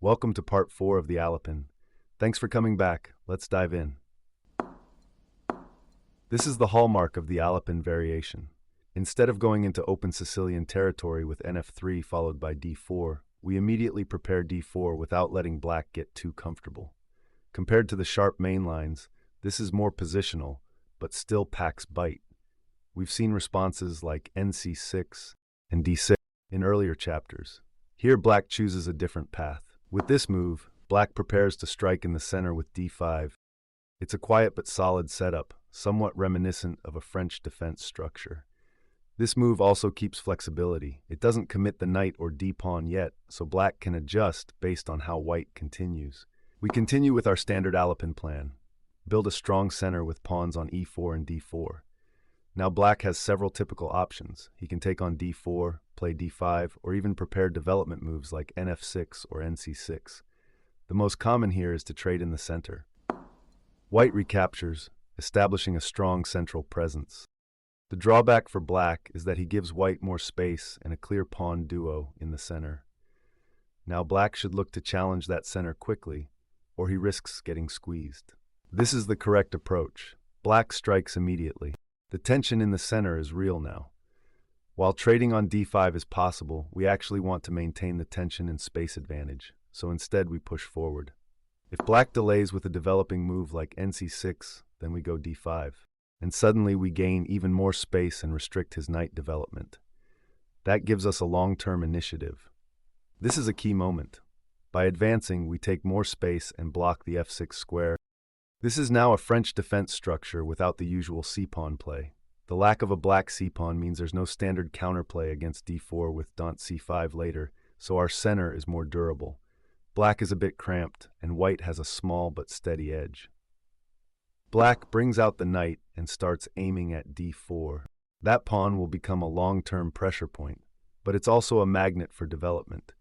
Welcome to part 4 of the Alapin. Thanks for coming back. Let's dive in. This is the hallmark of the Alapin variation. Instead of going into open Sicilian territory with nf3 followed by d4, we immediately prepare d4 without letting black get too comfortable. Compared to the sharp main lines, this is more positional, but still packs bite. We've seen responses like nc6 and d6 in earlier chapters. Here, black chooses a different path. With this move, black prepares to strike in the center with d5. It's a quiet but solid setup, somewhat reminiscent of a French defense structure. This move also keeps flexibility. It doesn't commit the knight or d-pawn yet, so black can adjust based on how white continues. We continue with our standard Alapin plan. Build a strong center with pawns on e4 and d4. Now black has several typical options. He can take on d4, play d5, or even prepare development moves like nf6 or nc6. The most common here is to trade in the center. White recaptures, establishing a strong central presence. The drawback for black is that he gives white more space and a clear pawn duo in the center. Now black should look to challenge that center quickly, or he risks getting squeezed. This is the correct approach. Black strikes immediately. The tension in the center is real now. While trading on d5 is possible, we actually want to maintain the tension and space advantage, so instead we push forward. If black delays with a developing move like nc6, then we go d5, and suddenly we gain even more space and restrict his knight development. That gives us a long-term initiative. This is a key moment. By advancing, we take more space and block the f6 square. This is now a French defense structure without the usual c-pawn play. The lack of a black c-pawn means there's no standard counterplay against d4 with Dant c5 later, so our center is more durable. Black is a bit cramped, and white has a small but steady edge. Black brings out the knight and starts aiming at d4. That pawn will become a long-term pressure point, but it's also a magnet for development.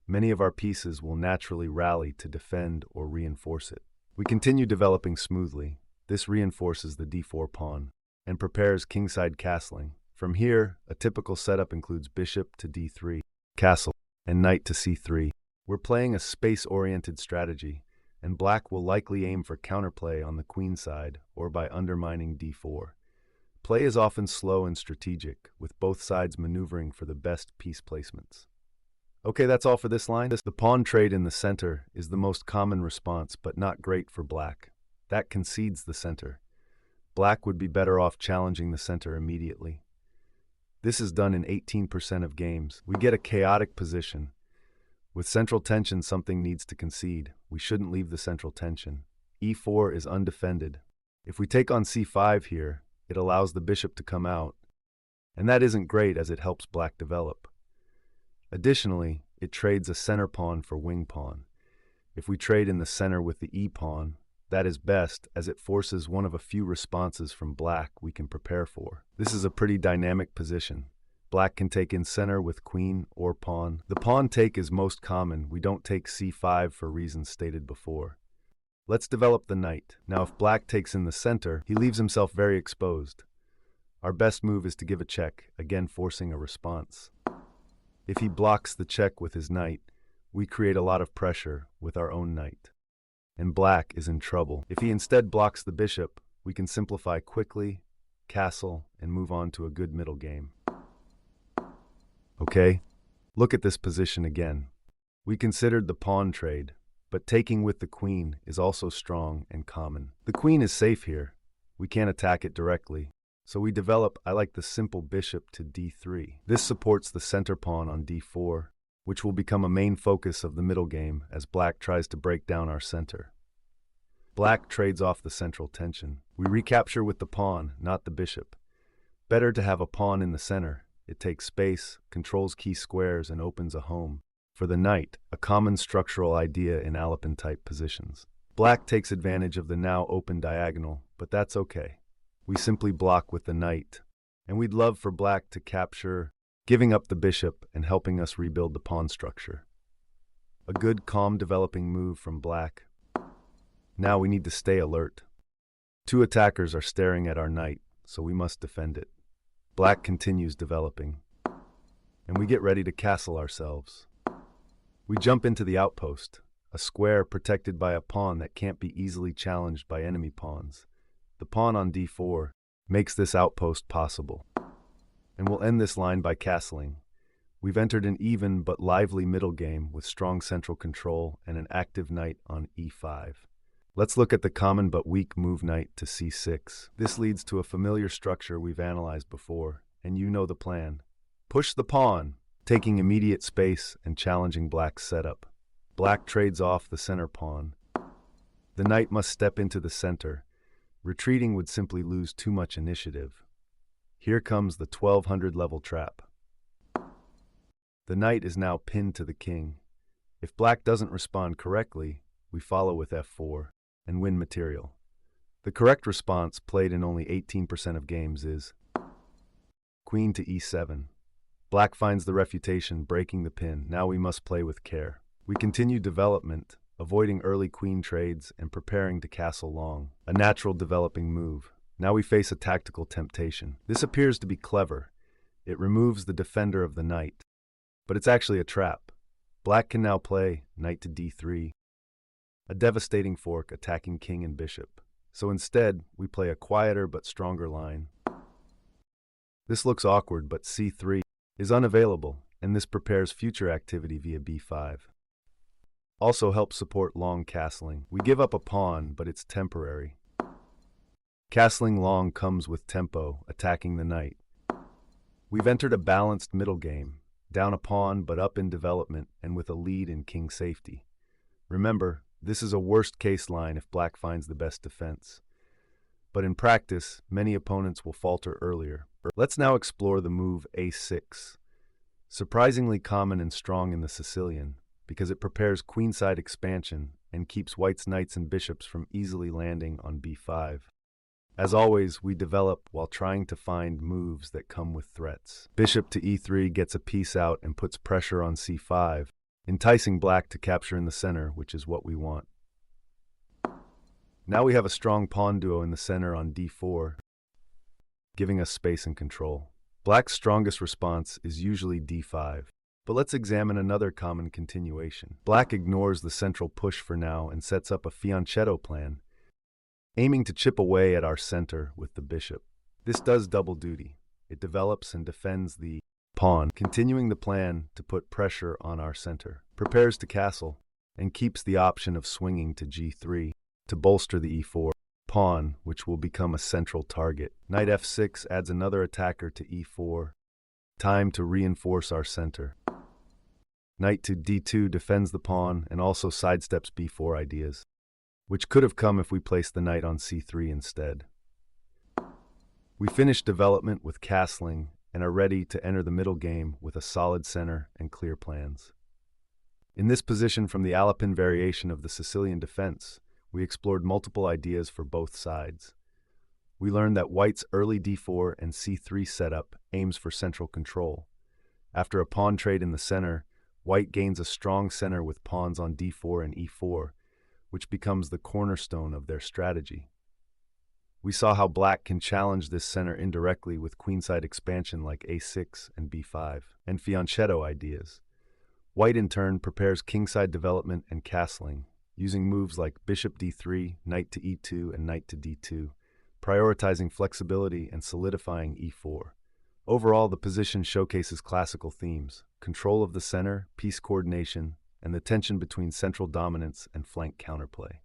Many of our pieces will naturally rally to defend or reinforce it. We continue developing smoothly. This reinforces the d4 pawn and prepares kingside castling. From here, a typical setup includes bishop to d3, castle, and knight to c3. We're playing a space-oriented strategy, and black will likely aim for counterplay on the queen side or by undermining d4. Play is often slow and strategic, with both sides maneuvering for the best piece placements. Okay, that's all for this line. The pawn trade in the center is the most common response, but not great for black. That concedes the center. Black would be better off challenging the center immediately. This is done in 18% of games. We get a chaotic position. With central tension, something needs to concede. We shouldn't leave the central tension. e4 is undefended. If we take on c5 here, it allows the bishop to come out. And that isn't great as it helps black develop. Additionally, it trades a center pawn for wing pawn. If we trade in the center with the e-pawn, that is best as it forces one of a few responses from black we can prepare for. This is a pretty dynamic position. Black can take in center with queen or pawn. The pawn take is most common. We don't take c5 for reasons stated before. Let's develop the knight. Now if black takes in the center, he leaves himself very exposed. Our best move is to give a check, again forcing a response. If he blocks the check with his knight, we create a lot of pressure with our own knight. And black is in trouble. If he instead blocks the bishop, we can simplify quickly, castle, and move on to a good middle game. Okay, look at this position again. We considered the pawn trade, but taking with the queen is also strong and common. The queen is safe here. We can't attack it directly. So we develop, I like the simple bishop to d3. This supports the center pawn on d4, which will become a main focus of the middle game as black tries to break down our center. Black trades off the central tension. We recapture with the pawn, not the bishop. Better to have a pawn in the center. It takes space, controls key squares, and opens a home. For the knight, a common structural idea in Alapin-type positions. Black takes advantage of the now open diagonal, but that's okay. We simply block with the knight, and we'd love for black to capture, giving up the bishop and helping us rebuild the pawn structure. A good, calm, developing move from black. Now we need to stay alert. Two attackers are staring at our knight, so we must defend it. Black continues developing, and we get ready to castle ourselves. We jump into the outpost. a square protected by a pawn that can't be easily challenged by enemy pawns. The pawn on d4 makes this outpost possible. And we'll end this line by castling. We've entered an even but lively middle game with strong central control and an active knight on e5. Let's look at the common but weak move knight to c6. This leads to a familiar structure we've analyzed before, and you know the plan. Push the pawn, taking immediate space and challenging black's setup. Black trades off the center pawn. The knight must step into the center. Retreating would simply lose too much initiative. Here comes the 1200 level trap. The knight is now pinned to the king. If black doesn't respond correctly, we follow with f4 and win material. The correct response, played in only 18% of games, is queen to e7. Black finds the refutation, breaking the pin. Now we must play with care. We continue development, avoiding early queen trades and preparing to castle long, a natural developing move. Now we face a tactical temptation. This appears to be clever. It removes the defender of the knight, but it's actually a trap. Black can now play knight to d3, a devastating fork attacking king and bishop. So instead, we play a quieter but stronger line. This looks awkward, but c3 is unavailable, and this prepares future activity via b5. Also helps support long castling. We give up a pawn, but it's temporary. Castling long comes with tempo, attacking the knight. We've entered a balanced middle game, down a pawn but up in development and with a lead in king safety. Remember, this is a worst-case line if black finds the best defense. But in practice, many opponents will falter earlier. Let's now explore the move a6. Surprisingly common and strong in the Sicilian, because it prepares queenside expansion and keeps white's knights and bishops from easily landing on b5. As always, we develop while trying to find moves that come with threats. Bishop to e3 gets a piece out and puts pressure on c5, enticing black to capture in the center, which is what we want. Now we have a strong pawn duo in the center on d4, giving us space and control. Black's strongest response is usually d5. But let's examine another common continuation. Black ignores the central push for now and sets up a fianchetto plan, aiming to chip away at our center with the bishop. This does double duty. It develops and defends the pawn, continuing the plan to put pressure on our center, prepares to castle, and keeps the option of swinging to g3 to bolster the e4 pawn, which will become a central target. Knight f6 adds another attacker to e4, time to reinforce our center. Knight to d2 defends the pawn and also sidesteps b4 ideas, which could have come if we placed the knight on c3 instead. We finish development with castling and are ready to enter the middle game with a solid center and clear plans. In this position from the Alapin variation of the Sicilian defense, we explored multiple ideas for both sides. We learned that white's early d4 and c3 setup aims for central control. After a pawn trade in the center, white gains a strong center with pawns on d4 and e4, which becomes the cornerstone of their strategy. We saw how black can challenge this center indirectly with queenside expansion like a6 and b5, and fianchetto ideas. White in turn prepares kingside development and castling, using moves like bishop d3, knight to e2, and knight to d2, prioritizing flexibility and solidifying e4. Overall, the position showcases classical themes: control of the center, piece coordination, and the tension between central dominance and flank counterplay.